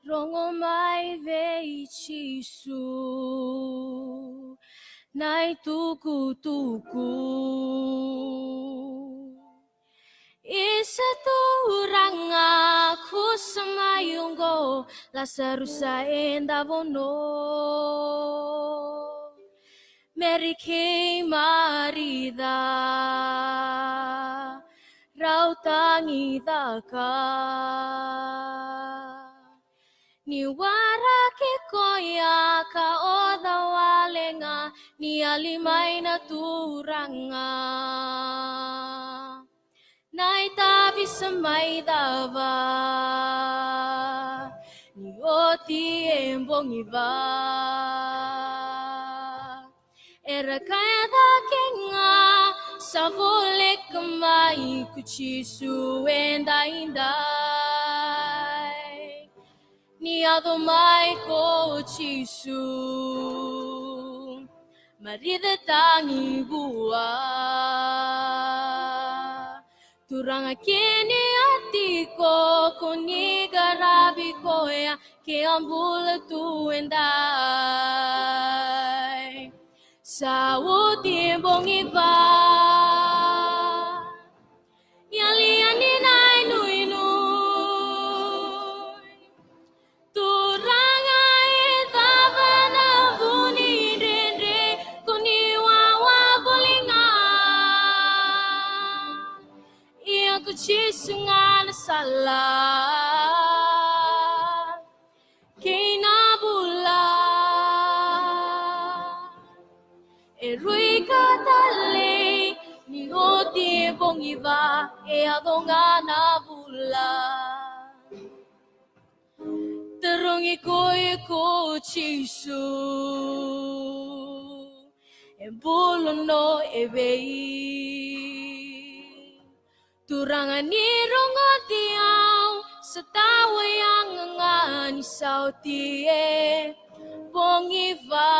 rongo mai vei chisu nai tuku isa turang aku semayunggo la sarusa enda vono Mary Kay marida rautangi daka ni wara ke koya ka oda walenga ni alimay na turanga nai tabi sa may dava ni oti embong iba era kaya da kenga sa vole kamai kuchisu enda indai ni ado mai ko chisu marida tangi bua turanga kini atiko kuni garabi koya ke ambula tu endai Sawo timbong iba Yali nai nui Turanga itaba na buni rendre Kuni wawa bolinga Ia kuchisunga na salah Kina bula Erui katale ni oti bongiva e adonga na bula Terungi koe ko chisu e bulu no ebei Turanga ni rongo tiao setawa yang ngani sauti e bongiva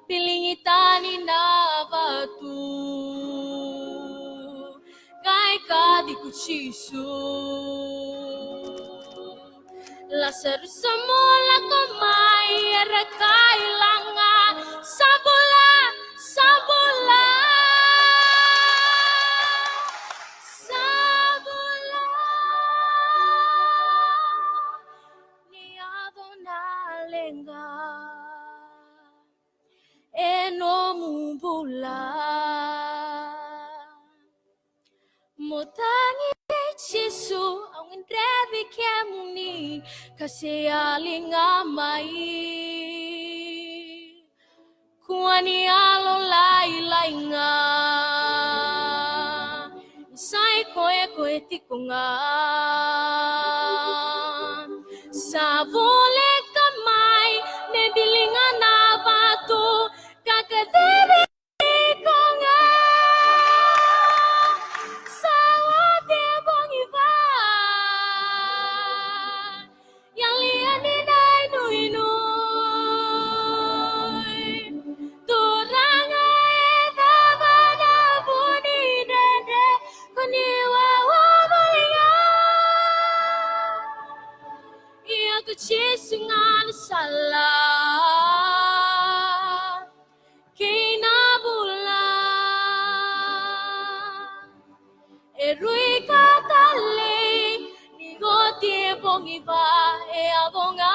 Pilingitani na batu Kai ka di kuchisu Lasar semula kamay Rakai langa Sabula Sabula Sabula Niado na lenga Eno mubula Motangi chisu ang indrevi kemuni kasi aling amai Kuani alo lai nga Isay koe tikungan Sa vole kamay Nebilingan na batu Kakadiri ko nga Sa watibong iba Yang liyan inay nuy Turang ay taba na buni dede Kuniwa wabalinga Iya kuchisungan salah Kinabula Erui katale Ni goti bongiba E abonga